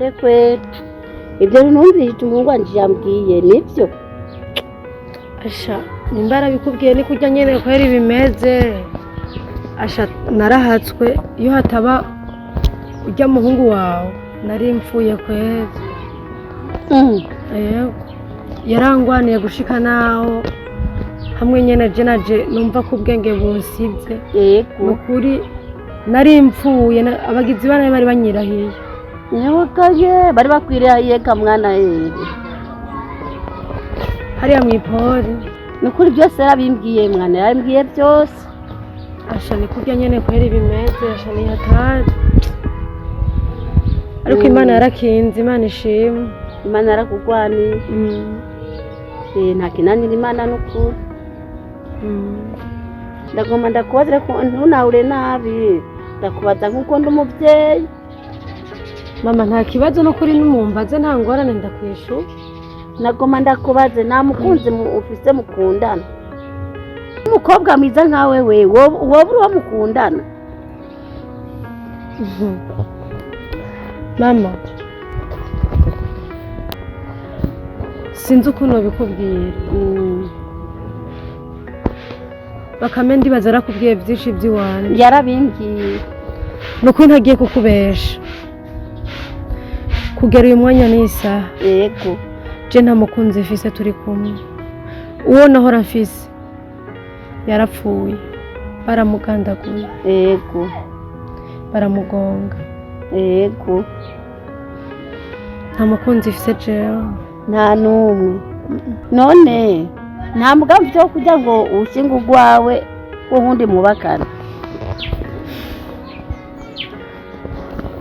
none kweli ibyo numvise umuhungu wanje yambwiye nibyo asha nimbara bikubwiye ni kujya nyene kweri bimeze asha narahatswe iyo hataba ujya muhungu wawe nari mfuye kweri yego yarangwaniye gushika naho hamwe nyene je naje numva ko ubwenge bunsibye yego nukuri nari mfuye abagizi bana bari banyirahiye newakaye bari bakwiriye ka mwana hariya mwipori nukuri byose yarabimbwiye mwana yarabimbwiye byose asha ni kurya nyene kweri bimeze asha ni hatari ariko Imana yarakinze Imana ishimwe Imana yarakugwaniye nta kinanira Imana nukuri ndagomba ndakubaza ko ntunahure nabi ndakubaza nkuko ndi umubyeyi mama nta kibazo no kuri numumbaze nta ngorane ndakwishu nagomba ndakubaze nta mukunzi ufise mukundana umukobwa mwiza nkawe wowe uri mukundana mama sinzi ukuntu bikubwira Bakame ndibaza arakubwiye byinshi by'iwanjye yarabimbwiye nuko ntagiye kukubesha kugera uyu mwanya n'isaha yego je nta mukunzi mfise turi kumwe uwo nahora mfise yarapfuye baramugandaguye yego baramugonga yego nta mukunzi mfise jewe nta n'umwe none nta mugambi wo kugira ngo ushinge urwawe wundi mubakana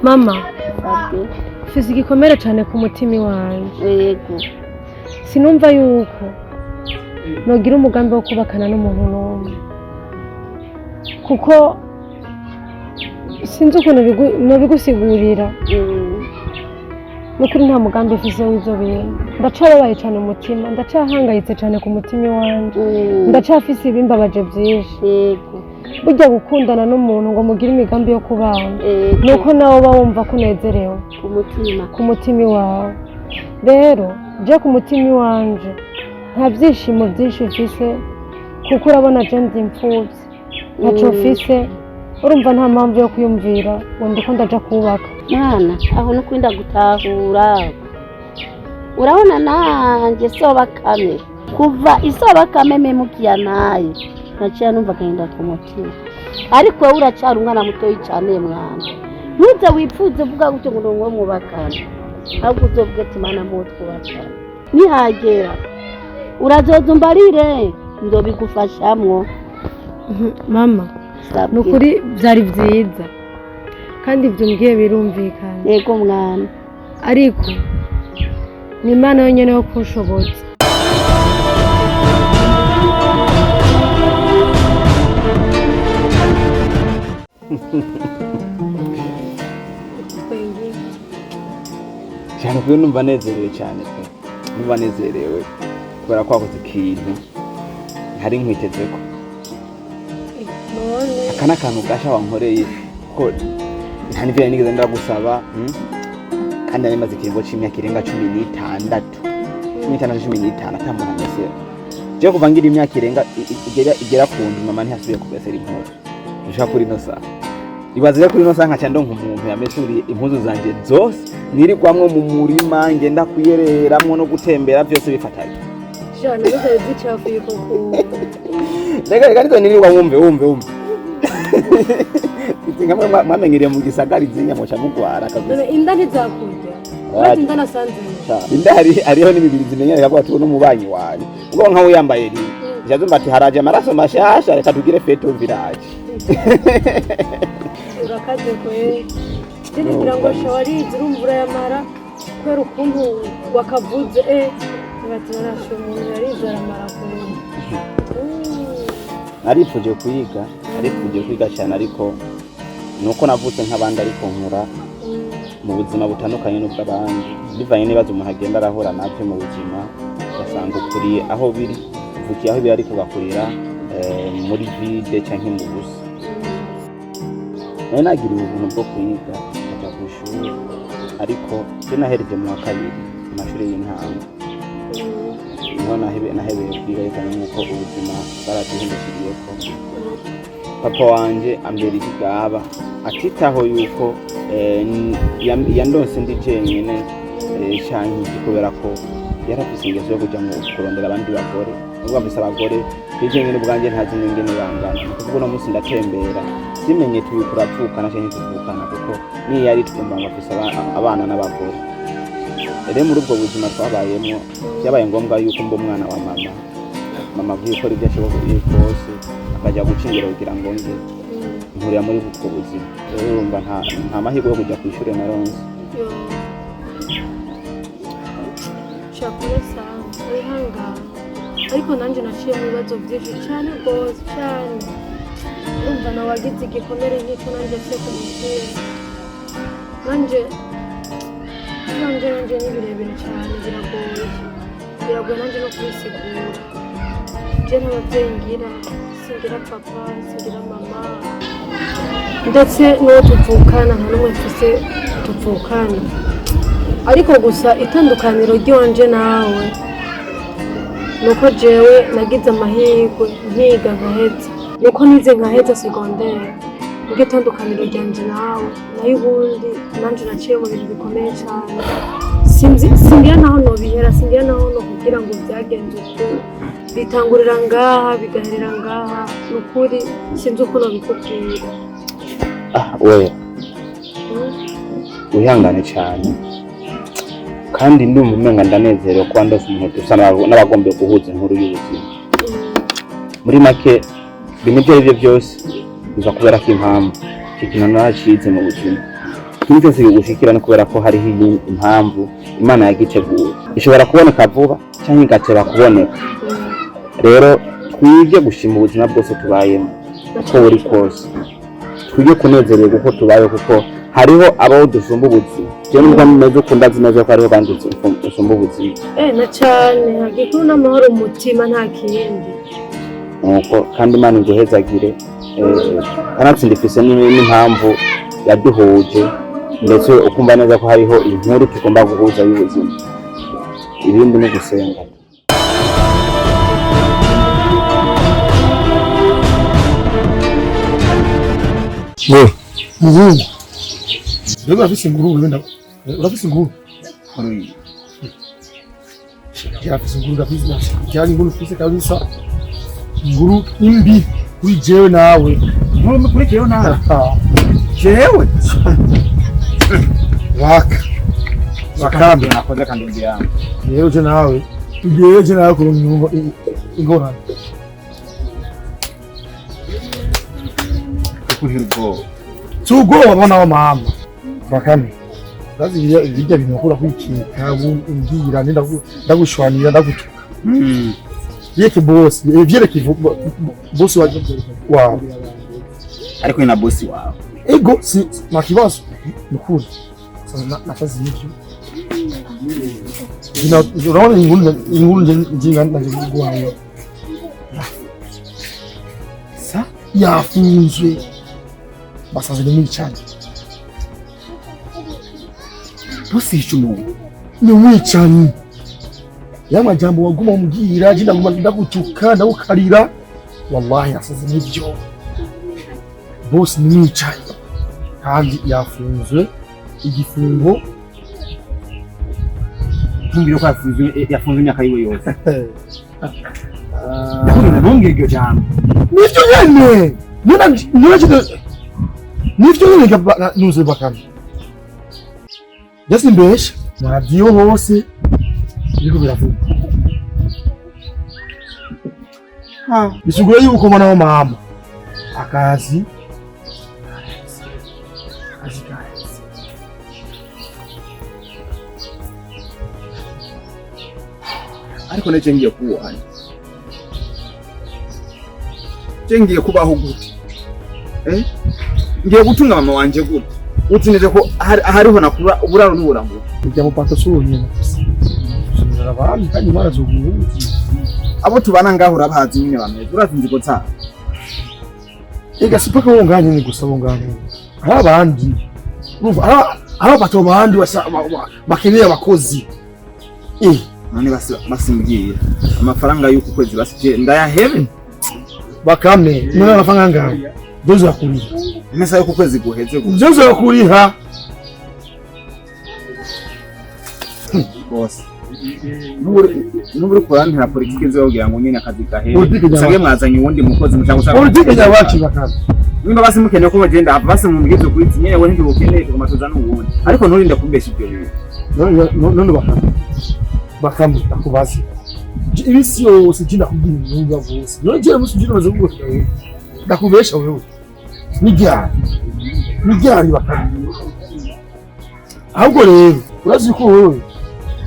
mama mfise igikomere cyane ku mutima wanje yego sinumva yuko nogira umugambi wo kubakana n'umuntu n'umwe kuko sinzi ukuntu nobigusigurira nukuri nta mugambi mfise w'ivyo bintu ndacababaye cyane umutima ndacahangayitse cyane ku mutima wanje ndacafise ibimbabaje byinshi yego burya gukundana n'umuntu ngo mugire imigambi yo kubana nuko nawe uba wumva ko unezerewe ku mutima wawe rero je ku mutima wanje nta byishimo byinshi mfise kuko urabona je ndi imfuvyi ntaco mfise urumva nta mpamvu yo kwiyumvira ngo ndiko ndaja kubaka mwana aho no kwinda gutahura urabona nanje Bakame kuva Bakame memukiya naye naciye numva gahinda ku mutima ariko wowe uracyari umwana mutoyi cyane mwana ntuze wipfuze vuga gutyo ngo ngo mubakana ahubwo uzovuga ati mana mu twubakana nihagera urazoza umbarire ndobigufashamwo mama nukuri byari byiza kandi ibyo ngiye birumvikana yego mwana ariko ni Imana yonyine yo kunshoboza cyane kuko numva nezerewe cyane numva nezerewe kubera ko wakoze ikintu hari nkwiteze ko aka n'akantu gasha wankoreye ko nta n'ibyo nigeze ndagusaba kandi nari maze ikiringo c'imyaka irenga 16 15 atamuhamese je kuva ngira imyaka irenga igera ku ndwi mama ntiyasubiye kugasera impuzu ushaka kuri no saa ibaze kuri no saa nkaca ndonka umuntu yamesuriye impuzu zanje zose nirigwamwe mu murima ngenda kuyereramwo no gutembera byose bifatanye cyane bizaye zicafuye koko reka ariko nirirwa wumve ngamwe mwamenyereye mu gisagara izinya mocha mugwara kabisa inda ntizakurya waje inda nasanze inda hariho n'imibiri zimenyereye ko atu n'umubanyi wanje ubwo nkawe yambaye ni jazumba ati haraje amaraso mashasha reka tugire feto village urakaze kwe ngira ngo shawari zirumvura yamara kwera ukuntu wakavuze ntibatirashe umuntu yarizara mara kure arifuje kwiga cyane ariko nuko navutse nk'abandi ariko nkura mu buzima butandukanye n'ubw'abandi bivanye n'ibibazo umuntu agenda arahura nabyo mu buzima ugasanga ukuriye aho biri uvukiye aho biri ariko ugakurira muri vide cyangwa mu busa nari nagiriwe ubuntu bwo kwiga nkajya ku ishuri ariko je nahereje mu wa kabiri amashuri y'intango niho nahebeye kwiga cyane nuko ubuzima bwaraduhindukiriyeko papa wanje ambera ikigaba atitaho yuko yandonse ndi jenyine canke kubera ko yarafise ingeso yo kuja mu kurondera abandi bagore ubwo afise abagore kije nyine ubwanje ntazi n'ingene bangana kuko no musi ndatembera simenye turavukana canke tuvukana kuko ni yari twumva ngo afise abana n'abagore rero muri ubwo buzima twabayemo byabaye ngombwa yuko mba umwana wa mama avuye ko ibyo ashoboye kose akajya gucingera kugira ngo nge nkurira muri ubwo buzima rero urumva nta mahirwe yo kujya ku ishuri na ronse shakure sana wihangana ariko nanje naciye mu bibazo byinshi cyane rwose cyane urumva nawe wagize igikomere nk'icyo nanjye se ku mutima nanje ni birebire cyane biragoye nanjye no kwisigura je n'ababyeyi ngira singira papa singira mama ndetse n'uwo tuvukana nta n'umwe mfise tuvukana ariko gusa itandukaniro ry'iwanje nawe nuko jewe nagize amahirwe nkiga nkaheza nuko nize nkaheza segondere niryo itandukaniro ryanje nawe nayo ubundi nanje naciye mu bintu bikomeye cyane singira naho nobihera singira naho no kugira ngo byagenze uko bitangurira ngaha bigaherera ngaha nukuri sinzi uko nobikubwira we wihangane cyane kandi ndumva umenga ndanezerewe kuba ndose umuntu dusa n'abagombe guhuza inkuru y'ubuzima muri make bimwe ibyo aribyo byose biza kubera ko impamvu icyo kintu naracize mu buzima ikintu cyose kigushikira no kubera ko hariho impamvu Imana yagiteguye ishobora kuboneka vuba cyangwa igateba kuboneka rero twige gushima ubuzima bwose tubayemo uko buri kose twige kunezererwa uko tubayeho kuko hariho abo dusumba ubuzima je nubwo meze ukunda neza ko hariho kandi dusumba ubuzima na cyane hagikuru n'amahoro mu mutima nta kindi nuko kandi Imana iguhezagire kanatsinda ifise n'impamvu yaduhuje ndetse ukumva neza ko hariho inkuru tugomba guhuza y'ubuzima ibindi no gusenga Leo afisi nguru wenda. Urafisi nguru. kuri Ya afisi nguru kabisa. Cyari nguru fise kabisa. Nguru imbi kuri jewe nawe. nguru kuri jewe nawe jewe Wakambi nakoze kandi ngiyangu yewe je nawe. Tugiye je nawe kuri nyumba ingorane. kuhirgo Tugo wabona wa mama. Bakame. Bazi ibijya binokura kwikika umbwira ndagushwanira ndagutuka. Yeke boss, vyereke boss wa. ariko ina boss wawe Ego si makibazo. Nukuri. Sasa nafasi hivyo. Unaona ingulu njinga ndaziguhayo. Sa yafunzwe. Basaze n'umwicanyi. bosi icumu Ni umwicanyi. Yamajambo waguma umbwira je ndagutuka ndagukarira. Wallahi asaze n'ibyo. Boss ni umwicanyi. Kandi yafunzwe igifungo ntumbiro ko yafunzwe imyaka yiwe yose ntumbwire iryo jambo nivyo nyene nivyo nyene nuze Bakame yasi mbesha maradiyo hose biriko biravuga bisugura yuko mwana wa mama akazi ariko nece ngiye kubaho ngiye kubaho gute ngiye gutunga mama wanje gute uti neze ko hariho nakura uburaro n'uburambo kujya mu pato sonyene abandi kandi barazuguye abo tubana ngaho urabazi nyine bameze urazinze ko tsa ega sipaka wonganye ni gusa wonganye abandi urumva aba bato bandi bakeneye abakozi none basimbwira amafaranga y'uko kwezi basije ndayahebe Bakame none amafaranga ngaho dozo yakuriha imesa y'uko kwezi guheze dozo yakuriha boss nuburi kurandi na politiki zo kugira ngo nyine akazi gahebe sange mwazanye uwundi mukozi mushaka gushaka politiki yabaci Bakame nimba basimukeneye ko bagenda hapa basimumbwize kuri nyine we ntibukeneye kumatoza n'uwundi ariko nturinde kumbesha ibyo bintu none Bakame akubazi ibisi yose jina kubwira nyumva vose none je musi jina maze kuvuga ndakubesha wewe nijyari Bakame ahubwo rero urazi ko wewe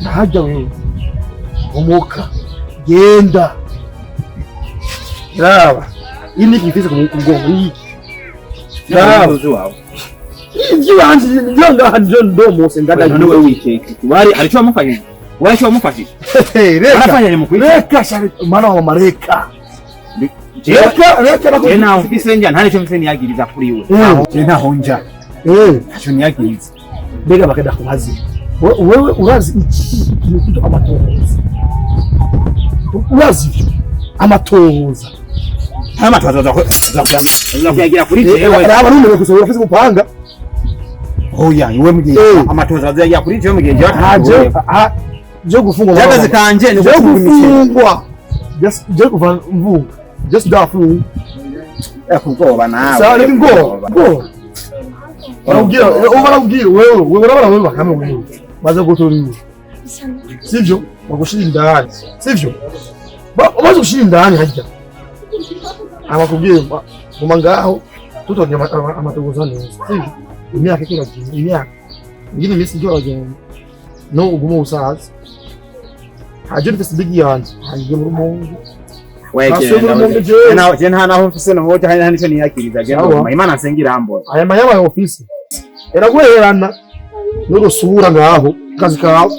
ndahajya wewe umuka genda raba ini kifise kumgongo hii raba wawe ibyo banje ndanga ndo mose ndanga none wewe wikeke bari aricho amufashije waracho amufashije reka reka shari mana wa mareka reka na ufise njya ntari cyo mfise niyagiriza kuri we ntaho nja ntacyo niyagiriza mbega bakada kubazi wewe urazi iki kintu amatohoza urazi amatohoza za kuyagira kuri jewe aba numwe kusubira ufise gupanga oya iwe mugiye amatohoza azagira kuri jewe mugiye haje je gufungwa cyagaze kanje ni gufungwa je kuva mvunga just dafu kugoba nawe sare ngo Ubara wewe urabara wewe Bakame wewe maze gutoriwe sivyo bagushira indani sivyo baje gushira indani hajya abakubwiye ngoma ngaho tutonye amatogoza neza sivyo imyaka kiragiye imyaka ngine misi cyo agenda no ugumo usaza haje ndisibigi yanje haje mu rumongo je nta naho mfise no hoja hari nicyo niyakiriza je Imana nsengira ambona aya mayama office eraguherana n'urusura ngaho kazi kawe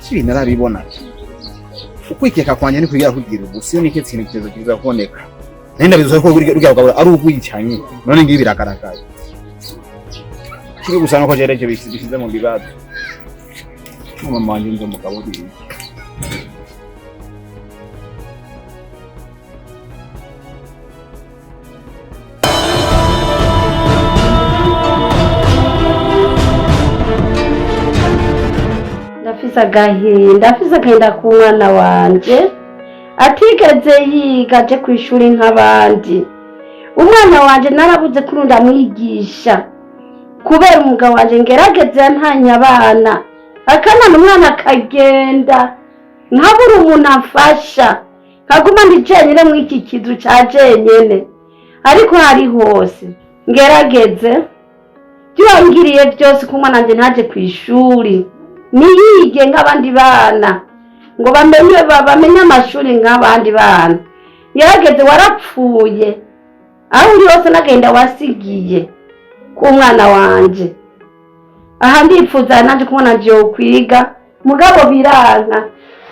kibi narabibona ukwikeka kwanje ni kugira kugira ubusiyo nike kintu kizo kiza kuboneka nenda bizo ko urya bwabo ari ugwicanye none ngibi biragaragaye kiri gusana ko jereje bisize mu bibazo mama wanje nzo mugabo uri ndafise agahinda ku mwana wanje atigeze yiga aje ku ishuri nk'abandi. Umwana wanje narabuze kurunda mwigisha kubera umugabo wanje ngerageze ntanya abana akana umwana akagenda nkabura umuntu afasha nkaguma ndi jenyine mu iki kizu ca jenyene, ariko hari hose ngerageze byongiriye byose ku mwana wanje ntaje ku ishuri niyige nk'abandi bana ngo bamenye amashuri nk'abandi bana. Ngerageze warapfuye aho uri hose n'agenda wasigiye ku mwana wanje. Aha ndipfuza nanje kubona nje kwiga mugabo biranka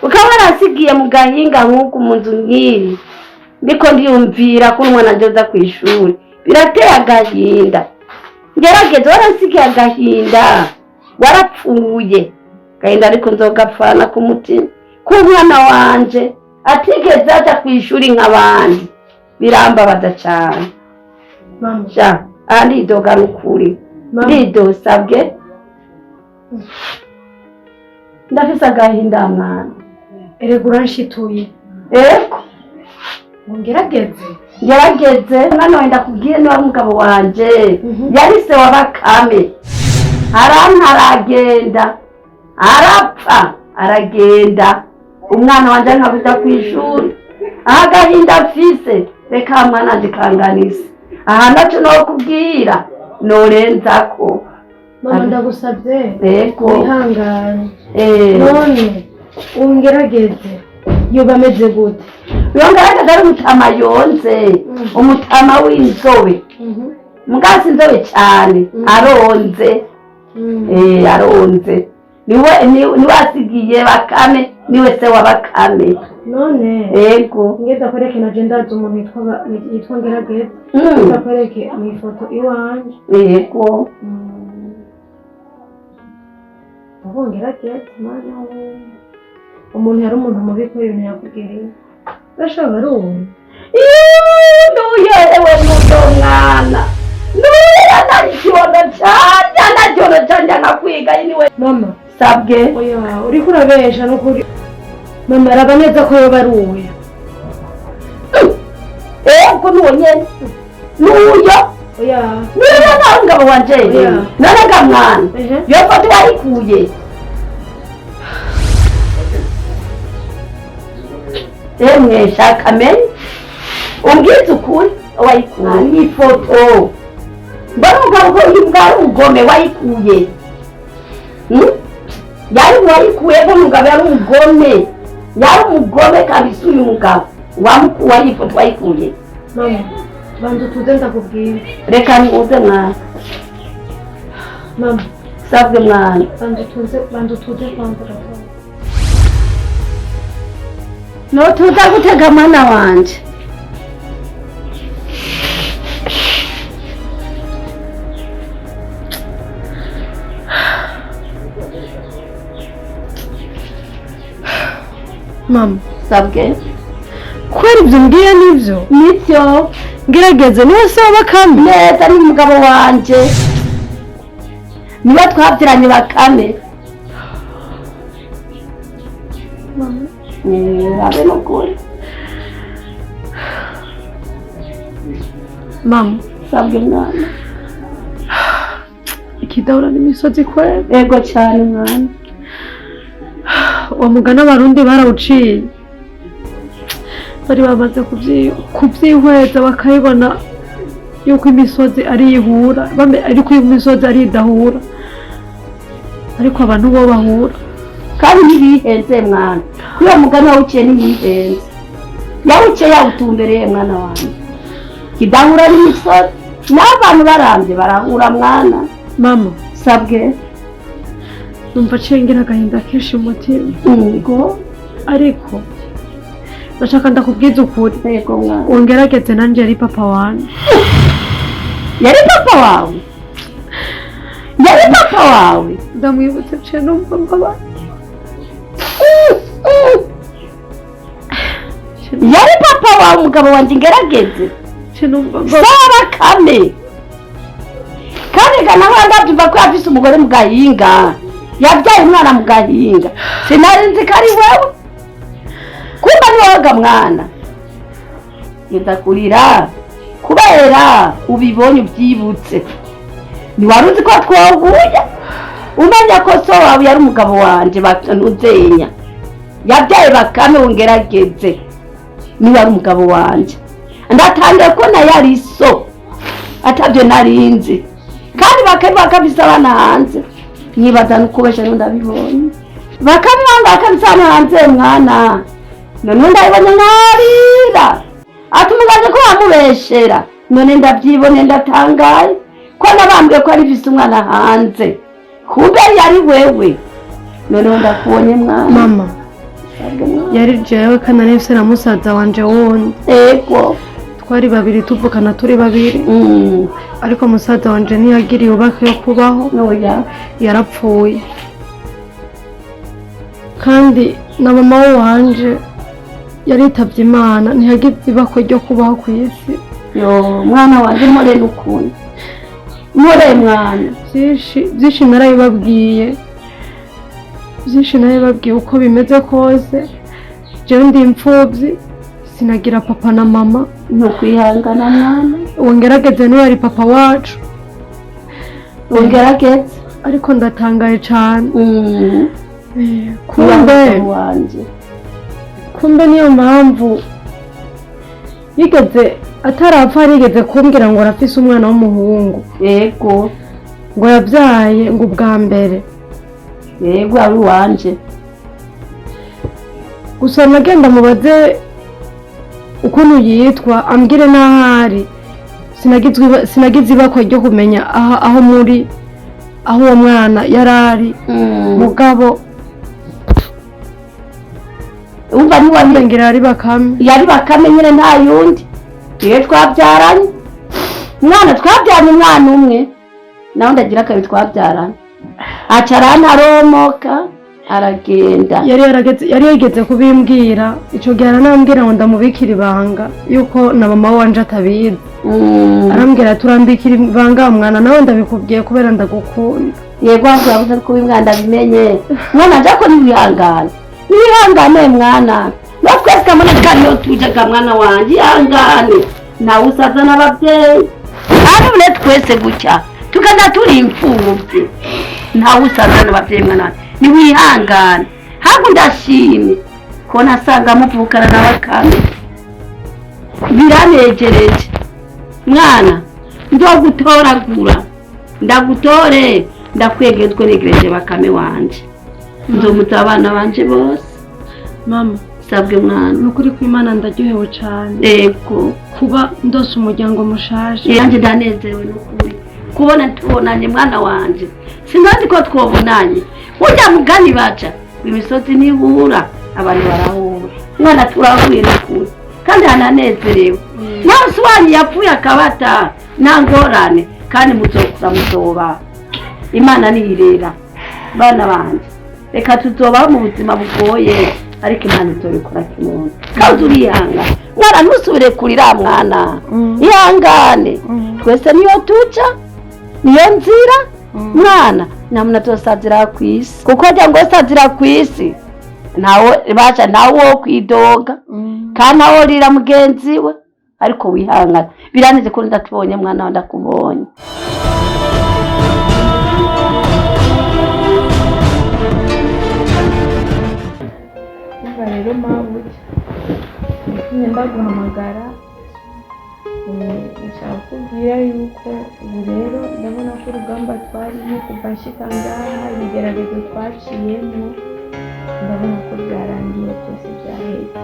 ukaba warasigiye mu gahinga nk'uko mu nzu nk'iyi ndiko ndiyumvira ko umwana njoza ku ishuri birateye agahinda. Ngerageze warasigiye agahinda warapfuye gahinda ariko nzogapfana ku mutima ko umwana wanje atigeze aja ku ishuri nk'abandi birambabaza cyane. Mama ndidoga n'ukuri ndidosabwe ndafise agahinda mwana. Erega uranshituye. Eko ngerageze mwana wenda kubwire niba umugabo wanje yari se wa Bakame aragenda arapfa aragenda umwana wanje nkabuta ku ishuri agahinda afise reka mwana ndikanganise aha naco no kubwira norenzako. Mama ndagusabye eko wihangane none ungerageze yoba ameze gute? Yongerageze ari umutama yonze umutama w'inzobe mugasi inzobe cyane aronze aronze niwe asigiye Bakame, niwe se wa Bakame. None Yego ngenda kwereke na ndazi umuntu yitwa Ngerageza. Ndakwereke mu ifoto iwanje. Yego Aho Ngerageza mana umuntu yari umuntu mubi ko ibintu yakugiriye. Bashaka ari uwo. Nuyerewe mwana. Nuyana ikibondo cyane nakwiga niwe. Mama Sabwe. Oya uri kurabesha no kuri. Mama araba neza ko yoba ari uwo. Ko nuwo nyene. Nuyo. Oya. Nuyo nangabo wanje. Naraga mwana. Yo foto yarikuye. Emwe shaka men. Ubwiza ukuri wayikuye ni foto. Baruga ko imbwa ugome wayikuye. Yari wayikuye ko mugabo yari umugome. Yari umugome kabisa uyu mugabo. Wamukuwa ifoto wayikuye. Mama bandu tuze ndakubwira. Reka uze mwana. Mama Sabwe mwana. Bandu tuze kwambara. No tuza gutega mwana wanje. Mama Sabwe. Kwari ibyo mbwiye nibyo? Nibyo. Ngerageza niwe se wa Bakame? Neza ari umugabo wanje. Niba twabyiranye Bakame. Abe nukuri. Mama Sabwe mwana. Ikidahura n'imisozi kwera. Ego cyane mwana. Wa mugana abarundi barawuciye. Bari bamaze kubyihweza bakayibona yuko imisozi ari ihura, ariko iyo imisozi ari idahura, ariko abantu bo bahura. Kandi ntibihenze mwana. Kuyo mugana wawuciye ntibihenze. Yawuciye yawutumbereye mwana wanjye. Kidahura n'imisozi. N'abantu barambye barahura mwana. Mama Sabwe. numva cengira agahinda kenshi umutima. Ariko ndashaka ndakubwiza ukuri. Yego mwana. Ungerageze nanje yari papa wanje. Yari papa wawe? Yari papa wawe? Ndamwibutse cyane numva mbaba. Yari papa wawe umugabo wanje Ngerageze? Numva Bakame. Kandi kana ndabyumva ko afise umugore mu Gahinga. Yabyaye umwana mu Gahinga. Sinari nzi ko ari wewe. Kumba ni woga mwana. Ndakurira kubera ubibonye ubyibutse. Ni waruzi ko twoguye. Umenya ko so wawe yari umugabo wanje batanuzenya. Yabyaye Bakame Ngerageze. Ni wari umugabo wanje. Ndatangiye ko na yari so. Atabyo narinzi. Kandi bakabisa abana hanze. Nibaza nukubesha ndabibonye. Bakamwanga akabisana hanze mwana. None ndabibonye narira. Atumugaje ko amubeshera. None ndabyibone ndatangaye. Ko nabambye ko ari vise umwana hanze. Kumbe yari wewe. None ndakubonye mwana. Mama yari jewe kana nefse na musaza wanje wundi. Ego. Twari babiri tuvukana turi babiri. Ariko musaza wanje ntiyagiriye ubake yo kubaho. Noya. Yarapfuye. Kandi na mama wanje yaritavye Imana ntiyagize ibako ryo kubaho ku isi. Yo mwana wanje more n'ukundi. More mwana. Byinshi narabibabwiye. Uko bimeze kose. Jewe ndi imfuvyi. Sinagira papa na mama. Nukwihangana mwana. Ngerageze niwe ari papa wacu. Ngerageze. Ariko ndatangaye cyane. Kumbe niyo mpamvu yigeze atarapfa yarigeze kumbwira ngo arafise umwana w'umuhungu. Yego. Ngo yabyaye ngo ubwa mbere. Yego ari wanje. Gusa nagenda mubaze ukuntu yitwa ambwire n'ahari. Sinagize ibako ryo kumenya aho muri. aho uwo mwana yarari mugabo umva niwandengera yari bakame nyine nta yundi iyo twabyaranye twabyaranye umwana umwe nawe ndagira kabiri twabyaranye aca arantaromoka aragenda yari yageze kubimbwira icyo gihe aranambwira ngo ndamubikira ibanga yuko na mama wanje atabizi arambwira turambikira ibanga mwana nawe ndabikubwiye kubera ndagukunda yego wavuze ko ubimwana ndabimenye mwana njya ko ntiwihangane mwana twese kamana kariyo tujaga mwana wanjye ihangane nawe usaza n'ababyeyi arabone twese gutya tukajya turi imfubyi ntawe usaza n'ababyeyi mwana niwihangane hagu ndashimye ko nasanga muvukana na bakame biranegereje mwana ndogutoragura ndagutore ndakwegezwe negereje bakame wanje nzomuta abana banje bose mama sabwe mwana nukuri kw'Imana ndaryohewe cyane yego kuba ndose umuryango mushaje yanjye ndanezerewe nukuri kubona tubonanye mwana wanje sinzi ko twobonanye ujya mugani baca imisozi ntihura abantu barahura mwana turahuye nukuri kandi hananezerewe nawe siwanyu yapfuye akabata nta ngorane kandi muzokura muzoba Imana niyirera bana banje reka tuzobaho mu buzima bugoye ariko Imana izobikora kimuntu kandi urihanga mwana ntusubire kurira mwana ihangane twese niyo tuca niyo nzira mwana namuna tosazira kwisi kuko ajya ngo sazira kwisi nawe wo kwidoga kandi nawe rira mugenzi we ariko wihangane biraneze ko ndatubonye mwana wa ndakubonye rero mpamvu ngenda guhamagara nshaka kubwira yuko ubu rero ndabona ko urugamba twarimo kuva nshika ngaha ibigeragezo twaciyemo ndabona ko byarangiye byose byahetse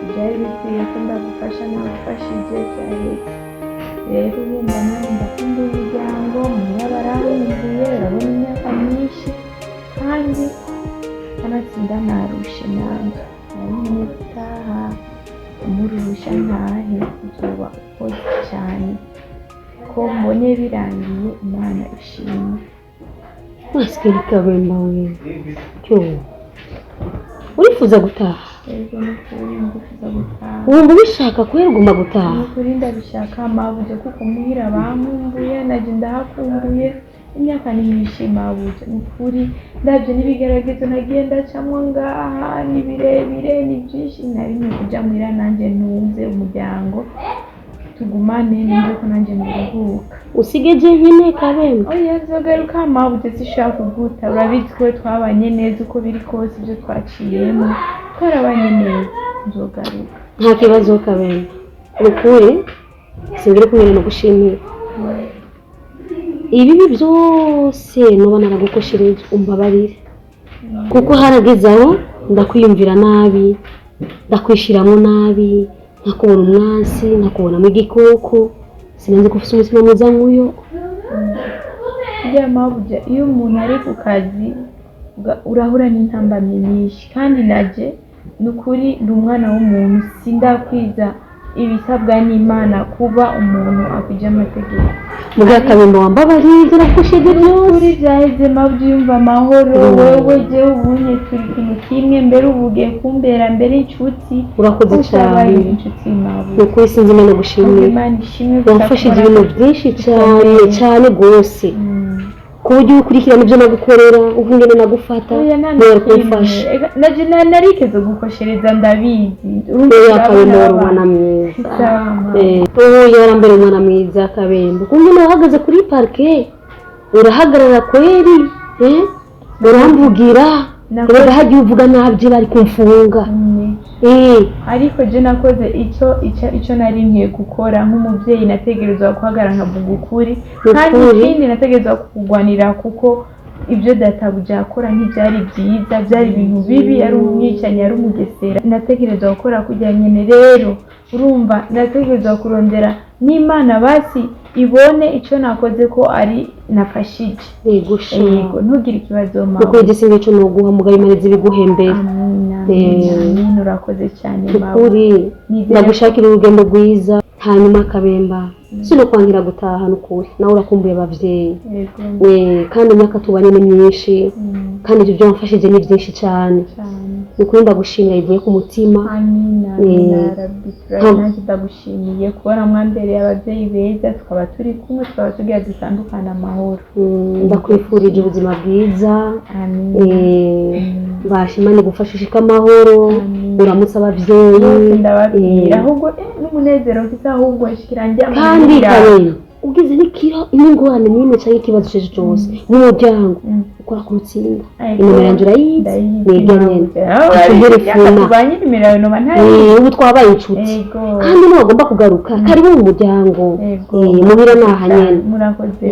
byari bikwiye ko ndagufasha nagufashije byahetse rero wumva nanjye ndakunda umuryango muhira barahumbuye urabona imyaka myinshi kandi kanatsinda narushe nanjye nari gutaha umurusha ntahe uzoba ukoze cyane ko mbonye birangiye Imana ishimwe usigaye kabemba wewe cyo urifuza gutaha rero nukuri ndifuza gutaha wumva ubishaka kubera ugomba gutaha nukuri ndabishaka mabuze kuko muhira bamumbuye naje ndahakumbuye imyaka ni myinshi mabuze nukuri ndabyo n'ibigeragezo nagiye ndacamwo ngaha ni birebire ni byinshi narimwe kujya muhira nanjye ntunze umuryango tugumane nimba ko nanjye muruhuka usigeje nyine kabemba oya nzogaruka mabuze zishaka kuguta urabizi ko twabanye neza uko biri kose ibyo twaciyemo twarabanye neza nzogaruka nta kibazo kabemba ukuri singire kumwe no gushimira ibibi byose nuba naragukoshereje umbabarire kuko harageze aho ndakwiyumvira nabi ndakwishiramo nabi nkakubona umwansi nkakubonamo igikoko sinanze ko ufite umutima mwiza nk'uyo mabuja iyo umuntu ari ku kazi urahura n'intambamyi nyinshi kandi naje ni ukuri ndi umwana w'umuntu sindakwiza ibisabwa n'Imana kuba umuntu akujya amategeko muga kabemba wambabariye nakushije byose byaheze mabuja yumva amahoro wewe je ubunye turi kintu kimwe mbere ubugiye kumbera mbere inshuti urakoze cyane inshuti mabuja ukuri sinzi Imana gushimira Imana ishimwe wamfashije ibintu byinshi cyane gose kuburyo ukurikirana ibyo nagukorera uvungene nagufata nero kumfasha naje narikeze gukoshereza ndabizi yakabemba umwana mwiza yarambere umwana mwiza kabemba kumwe nahagaze kuri parke urahagarara kweri uramvugira rero hagiye uvuga nabyo bari kumfunga ariko je nakoze icyo nari ngiye gukora nk'umubyeyi nategerezwa guhagarara nkavuga ukuri kandi ikindi nategerezwa kukugwanira kuko ibyo databuja akora ntibyari byiza byari ibintu bibi ari umwicanyi ari umugesera nategerezwa gukora kujya nyene rero urumva nategerezwa kurondera n'Imana basi ibone icyo nakoze ko ari nafashije. Yego ntugire ikibazo mama. Kuko igisinge cyo nuguha mugaye Imana zibiguhembera. Amen. Urakoze cyane mama. Ukuri ndagushakira urugendo rwiza hanyuma akabemba. Sino kwangira gutaha n'ukuri nawe urakumbuye abavyeyi. Kandi imyaka tubanye ni myinshi kandi ibyo wamfashije ni byinshi cyane. Ukuri ndagushimira ivuye ku mutima. Amina Rabbi. Nanjye ndagushimiye kubona mwambereye abavyeyi beza tukaba turi kumwe tukaba tugiye dutandukana amahoro. Ndakwifurije ubuzima bwiza. Bashimane gufashishika amahoro. Uramutse abavyeyi. Ndababwira ahubwo n'umunezero mfite ahubwo shikiranjye kandi kare ugize n'ikiro n'ingorane n'imwe cyangwa ikibazo cyo cyose mu muryango ukora ku rutsinga nimero yanjye urayizi negeranye tubanye nimero yawe no bantaye ubu twabaye inshuti kandi niwe ugomba kugaruka karibu mu muryango muhira nahanyene murakoze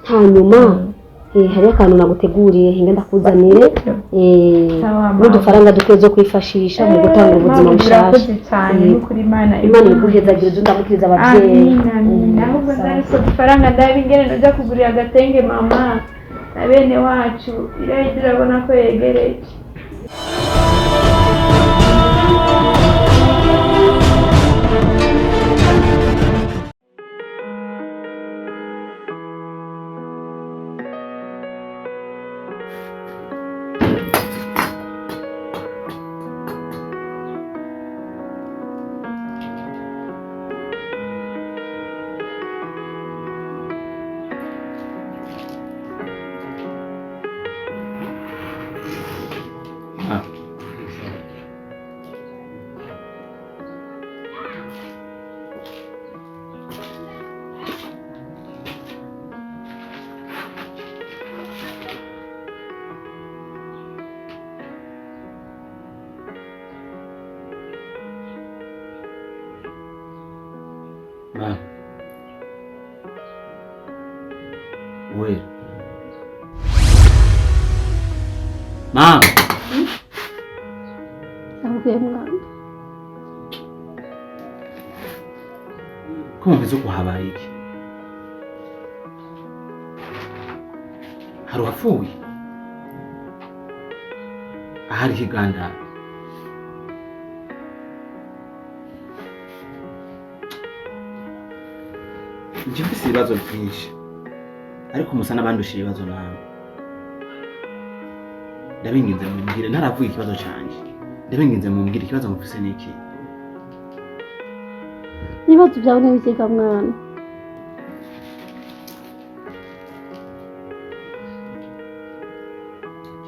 hanyuma hari akantu naguteguriye hinga ndakuzanire n'udufaranga duke zo kwifashisha mu gutanga ubuzima bushasha kuri Imana iguhezagira ndamukiriza abavyeyi. Amina. Ahubwo ndariko dufaranga ndabingene noja kugurira agatenge mama na bene wacu iragira abona ko yegereje. Wait. Mom. Avuye mwana. Ko mbizo kuhabaye iki? Hari wapfuye? Ahari higanda. Njye mfise ibibazo byinshi. Ariko musa n'abandusha ibibazo nawe. Ndabinginze mumbwire ntaravuye ikibazo cyanjye. Ndabinginze mumbwire ikibazo mufise niki? Ibibazo byawe n'ibikeka mwana.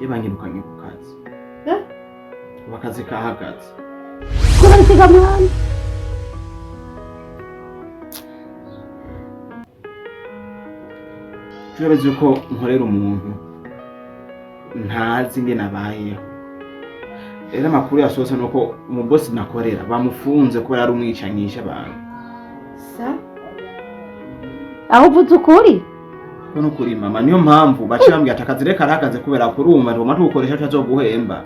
Bangirukanye ku kazi. Akazi kahagaze. Kuba ikeka mwana. Turabaze yuko nkorera umuntu ntazi ingene abayeho. Rero amakuru yasohotse nuko umubosi nakorera bamufunze kubera ari umwicanyisha abantu. Aho uvuze ukuri? Ko nukuri mama niyo mpamvu baciye bambwira atakazi reka arakaze kubera kuruma roma tugukoresha tuzoguhemba.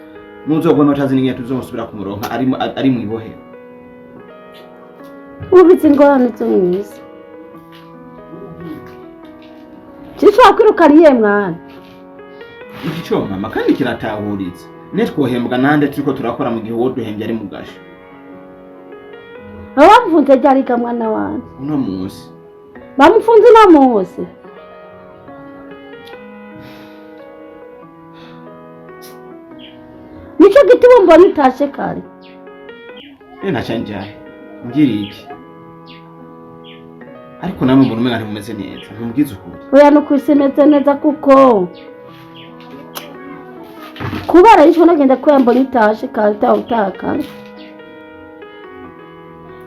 Nuzogona utazi n'ingiye tuzosubira kumuronka ari mu ibohero. Ubitse ingorane zo mwisi. Cishwa kwirukaniye mwana. Igico mama kandi kiratahuritse. Netwohembwa nande turiko turakora mu gihe woduhembye ari mugasha. Abamfunze ryarika mwana wanje. Uno munsi. Bamufunze no munsi. Nico gitimo mbona itashe kare. Nacanjaye. Ngiri iki? Ariko namwe mbona umenga ntimumeze neza. Ntumbwize ukuri. Oya no kwisemeze neza kuko kubara yishwe nagenda kwemba nitashe kare utaka.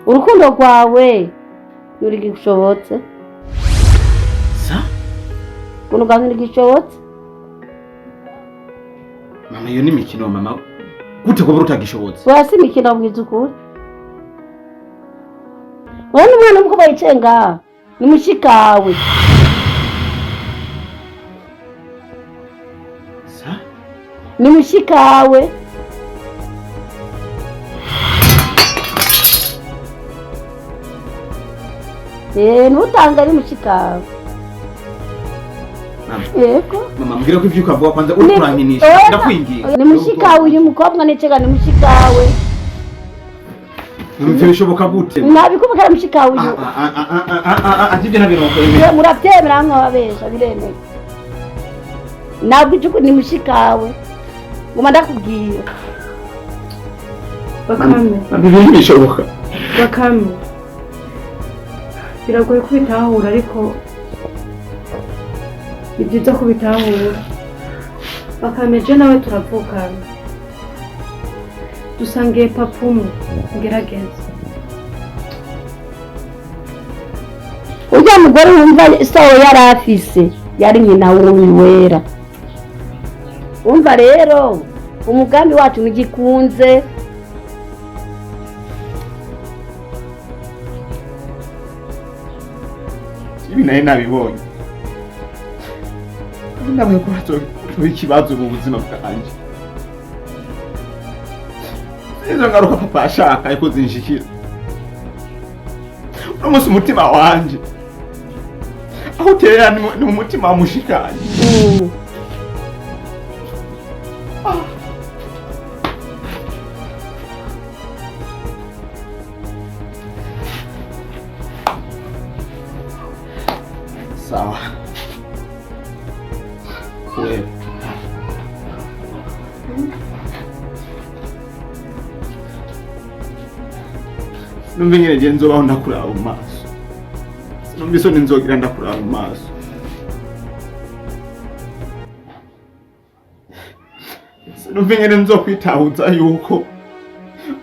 Urukundo rwawe yuri gishobotse. Sa? Kuno gangi gishobotse? Mama iyo ni mikino mama. Gute ko burutagishobotse? Oya si mikino bwiza ukuri. Wewe umwana muko bayicenga. Ni mushikawe. Sa? Ni mushikawe. ntutanga ari mushikawe. Yego. Mama mbwira ko ivyo ukavuga kwanza uri kurankinisha ndakwingiye. Ni mushikawe uyu mukobwa necega ni mushikawe. Ivyo bishoboka gute? Nabikuvuga ari mushikawe uyu. Atibye nabiro ko muravyemera nk'ababesha biremeye. Nabwo icuku ni mushikawe. Ngoma ndakubwira. Bakame. Ibintu bishoboka. Bakame. Biragoye kubitahura ariko ni byiza kubitahura. Bakame je nawe turavukana. Dusangiye papa umwe ngerageza. Ujya mugore wumva isaho yari afise yari nyina w'uyu wera. Umva rero umugambi wacu ntigikunze. Ibi naye nabibonye. Ndabona ko hatari ikibazo mu buzima bwanjye. Izo ngaruka papa ashaka ariko zinshikira. Umunsi umutima wanje aho utera ni mu mutima wa mushikanye. Sawa. Wewe. Numva nyine je nzobaho ndakuraba mu maso. Numva isoni nzogira ndakuraba mu maso. Numva nyine nzokwitahuza yuko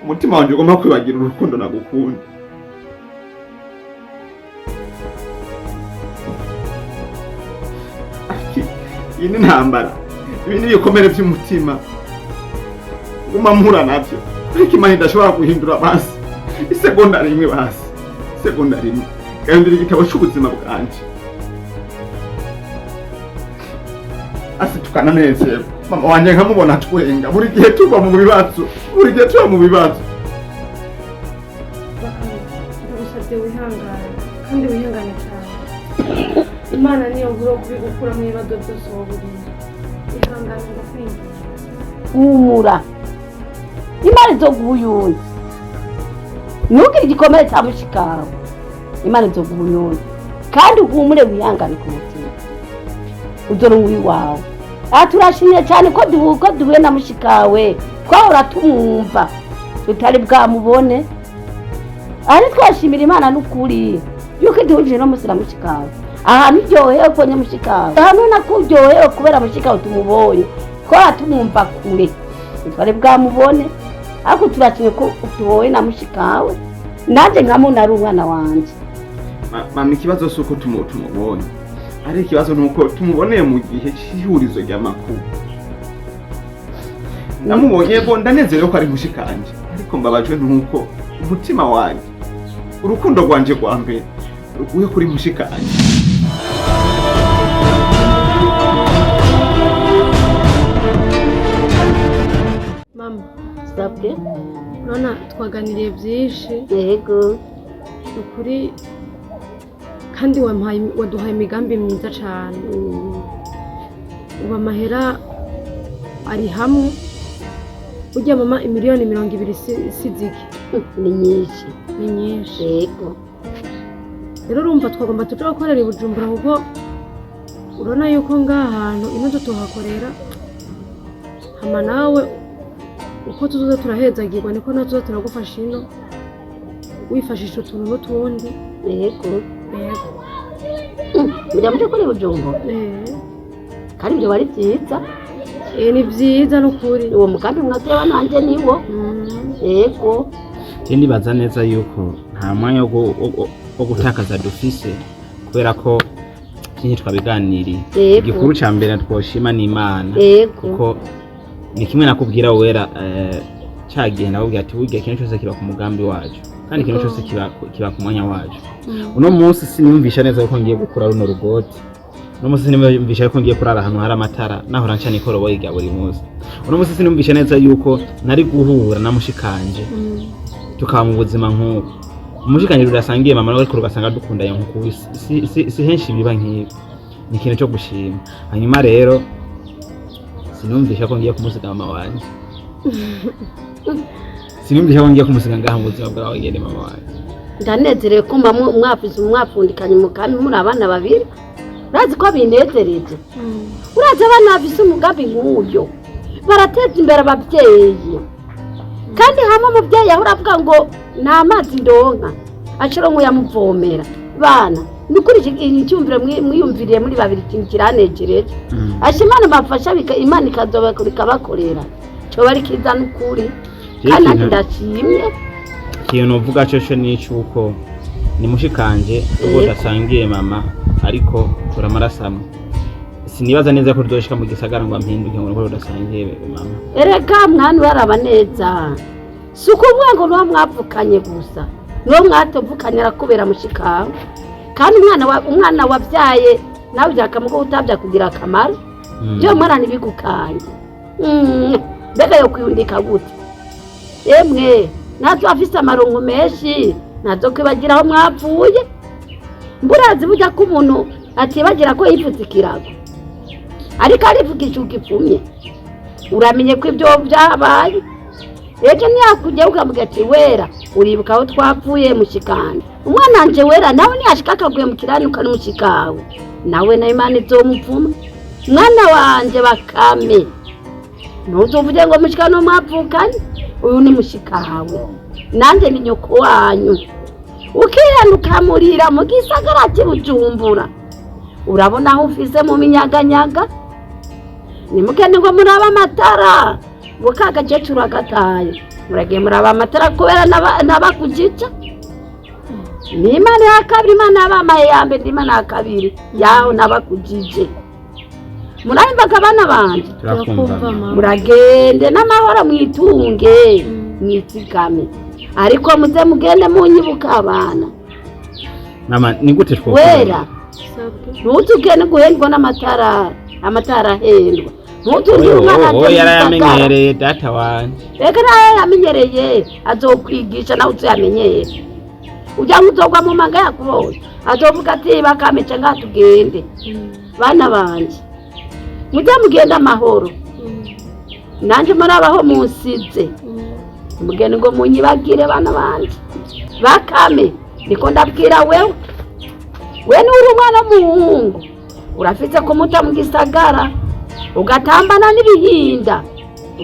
umutima wanje ugomba kwibagira urukundo nagukunda. Iyi ni intambara. Ibi ni ibikomere by'umutima. Guma mpura navyo. Ariko Imana idashobora guhindura basi. Isegonda rimwe basi. Isegonda rimwe. Gahindura igitabo cy'ubuzima bwanje. Asi tukananezerwa. Mama wanje nkamubona twenga. Buri gihe tuba mu bibazo. Buri gihe tuba mu bibazo. Bakame ndagusabye wihangane kandi wihangane cyane. Imana niyo nguro kubigukura mu bibazo byose waburiye. Ihangane ndakwinginze. Humura. Imana izoguyunze. Ntukiri igikomere cya mushikawe. Imana izoguyunze. Kandi uhumure wihangane ku mutima. Udore uwiwawe. Turashimye cyane ko duhuye na mushikawe. Twahora tumwumva. Tutari bwamubone. Ari twashimira Imana n'ukuri. Yuko iduhuje no musira mushikawe. Ahantu uryohewe ubonye mushikawe. Ahantu nakuryohewe kubera mushikawe tumubonye. Twahora tumwumva kure. Tutari bwamubone. Ariko turashimye ko tuhoye na mushikawe. Nanjye nkamuna ari umwana wanje. Mama ikibazo suko tumubonye. Ari ikibazo nuko tumuboneye mu gihe cy'ihurizo ry'amakuru. Namubonye bo ndanezerewe ko ari mushikanje. Ariko mbabajwe nuko umutima wanje urukundo rwanje rwa mbere ruguye kuri mushikanje. Mama, Sabwe. urabona twaganiriye byinshi. Yego. Ukuri kandi waduhaye imigambi myiza cyane. Ubu amahera ari hamwe. Ujya mama imiliyoni 200 siziki. Ni nyinshi. Ni nyinshi. Yego. Rero urumva twagomba tuje gukorera i Bujumbura kuko urabona yuko ngaha hantu ino tuhakorera hama nawe uko tuzoza turahezagirwa niko natuza turagufasha ino wifashisha utuntu n'utundi. Yego. Yego. Mujya muje kuri Bujumbura. Kandi byo bari byiza. Ni byiza n'ukuri. Uwo mugambi mwatewe nanjye niwo. Yego. Ndi baza neza yuko nta mwanya wo gutakaza dufise kubera ko kinyi twabiganiriye. Igikuru ca mbere twoshima ni Imana. Kuko ni kimwe nakubwira wera cyagiye nabubwira ati burya kintu cyose kiba ku mugambi wacu kandi kintu cyose kiba ku mwanya wacu. Uno munsi siniyumvisha neza ko ngiye gukura runo rugoti. Uno munsi siniyumvisha ko ngiye kurara ahantu hari amatara naho rancana ikoroboyi ga buri munsi. Uno munsi siniyumvisha neza yuko nari guhura na mushikanje tukaba mu buzima nk'uko. umushikanje rudasangiye mama nawe ugasanga dukundanye nkuko si henshi biba nk'ibi ni ikintu cyo gushima hanyuma rero sinumvisha ko ngiye kumusiga mama wanje sinumvisha ko ngiye kumusiga ngaha mu buzima bwawe ngene mama wanje ndanezerewe kumva mwapfundikanye umugambi muri abana babiri urazi ko binezereje urazi abana bafise umugambi nk'uyo barateza imbere ababyeyi kandi hamwe umubyeyi ahora avuga ngo nta mazi ndonka aciro nk'uyamuvomera bana ni ukuri icyumviro mwiyumviriye muri babiri ikintu kiranejereje ashimana bafasha imana ikabakorera cyo bari kiza n'ukuri kandi ndashimye ikintu novuga cyo ni cyuko ni mushikanje ubwo dasangiye mama ariko turamarasamwe sinibaza neza ko ryoshika mu gisagara ngo ampinduke ngo ko dasangiye mama erega mwana baraba neza suko mwango no mwapfukanye gusa no mwatevukanye arakubera mushikawe kandi umwana wabyaye nawe byakamuko utabya kugira akamaro byo mwana nibigukanye mbega yo kwiyundika gute emwe natwe afise amarongo menshi nazo kwibagira aho mwapfuye mburazi burya ko umuntu atibagira ko yipfutse ikirago ariko arivugisha ukipfumye uramenye ko ibyo byabaye ejo ntiyakujya ukavuga ati wera uribuka aho twapfuye mushikanje umwana wanje wera nawe ntiyashika akaguye mu kirani ukamushikawe nawe na Imana izomupfuma mwana wanje Bakame ntuzuvuge ngo mushikano mwapfukanye uyu ni mushikawe nanjye ni nyoko wanyu ukihenuka murira mu gisagara cy'Ubujumbura urabona aho ufise mu minyaganyaga nimugende ngo muraba amatara ngo kagakecuru agataye muragiye muraba amatara kubera n'abakujica ni Imana ya kabiri Imana y'abamaye ya mbere Imana ya kabiri yaho n'abakujije murayimbaga abana banje muragende n'amahoro mwitunge mwitsigame ariko muze mugende munyibuka abana mama ni gute two wera ntutugende guhendwa n'amatara ahendwa ntutungire umwana yarayamenyereye data wanje reka nawe yamenyereye azokwigisha nawe uzamenyere ujya nguzogwa mu manga yakubonye azovuga ati Bakame ngaha tugende bana banje mujya mugenda amahoro nanjye murabaho munsize mugende ngo munyibagire bana banje Bakame niko ndabwira wewe uri umwana w'umuhungu urafite kumuta mu gisagara ugatambana n'ibihinda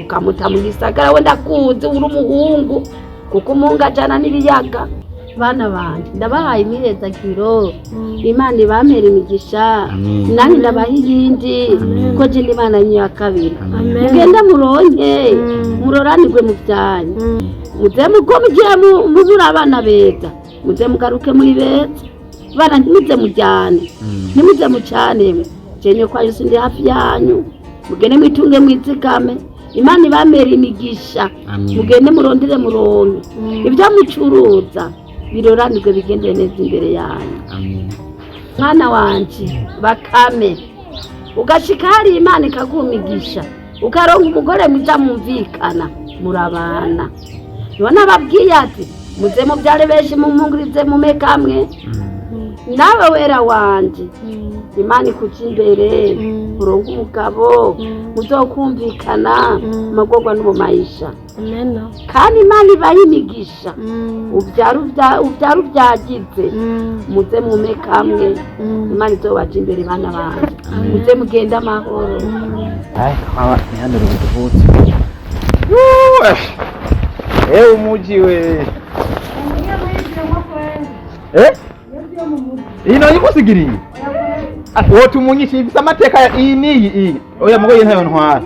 ukamuta mu gisagara wenda kuzi uri umuhungu kuko umuhungu ajana n'ibiyaga bana banje ndabahaye imihezagiro Imana ibamera imigisha nanjye ndabaha iyindi ko je ndi Imana ya kabiri mugenda muronke muroranirwe mu byanyu muze mugiye mubura abana beza muze mugaruke muri beza bana ntimuze mujyane ntimuze mucane jenye kwa Yesu ndi hafi yanyu mugende mwitunge mwitsikame Imana ibamera imigisha mugende murondere muronke ibyo mucuruza biroranirwe bigendere neza imbere yanyu mwana wanje Bakame ugashika hari Imana ikagumigisha ukaronka umugore mwiza mumvikana murabana none ababwiye ati muze mubyare benshi mumungurize mumekamwe nawe wera wanje Imana ikuca imbere uronke umugabo muzokumvikana magorwa n'ubumayisha kandi Imana ibaha imigisha ubyara ubyagize muze mumekamwe Imana izobaja imbere bana banje muze mugende amahoro nihanure ubutuvutse umuji we ino yikusigiriye wotumunyisha ifise amateka iyi niyi oya mugoye ntayo ntwara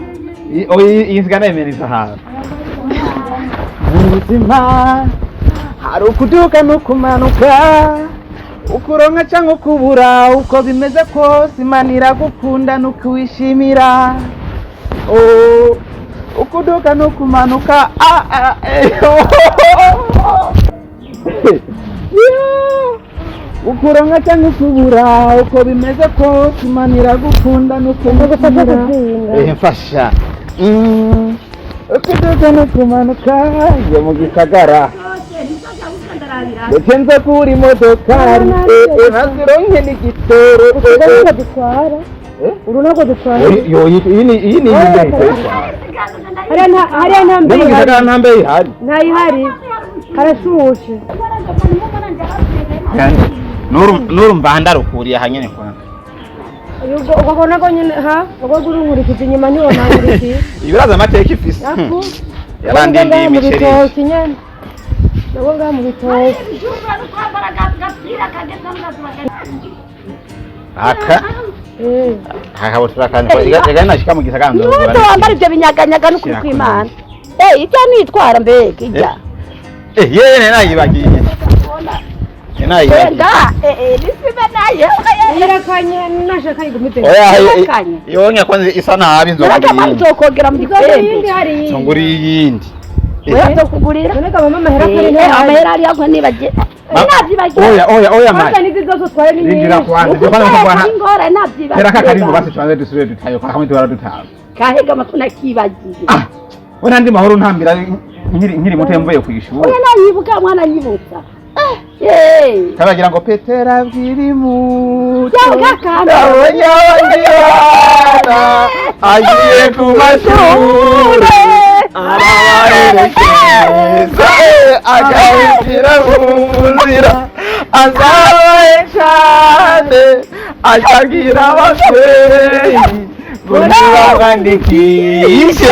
iyi nsigana yemereza ahantu mu buzima hari ukuduka no kumanuka ukuronka cyangwa ukubura uko bimeze kose Imana iragukunda nukuwishimira ukuduka no kumanuka ukuronka cyangwa ukubura uko bimeze kose Imana iragukunda nukuwishimira mfasha ukuduka no kumanuka yo mu gisagara ndetse nza kuri modokari ntazironke n'igitoro dutwara uru ntabwo dutwara iyi ni imwe hariya ntambe ihari ntayihari harashushe nuru mbanda rukuriye hanyene kwa ubwo nako nyine ubwo urunkurikije inyuma niwo nangurikiye ibiraza amateka ifise yarandindiye imiceri nabo ngaha mu bitoki aka hakabutura kandi igana nashika mu gisagara ndo wambara ibyo binyaganyaga n'ukuri kw'Imana ijya nitwara mbega ijya yene nayibagiye yonye kwanza isa nabi nzokogera mu gikwembe nguri yindi kugurira amahera ari yako nibagiye oya mama nizi zose tware ni ndira kwanza kwanza ingora navyibagiye tera kakaringo basi twanze dusubire dutayo kwa kamwe twara dutayo kahega makuna kibagiye wena ndi mahoro ntambira nkiri muto mvuye ku ishuri oya nayibuka mwana nyibutsa kabagira ngo Petera abwiri muto agiye ku mashuri arabaherekeza akabishyira mu nzira azabaye cyane akagira ababyeyi ngo ntibabandikishe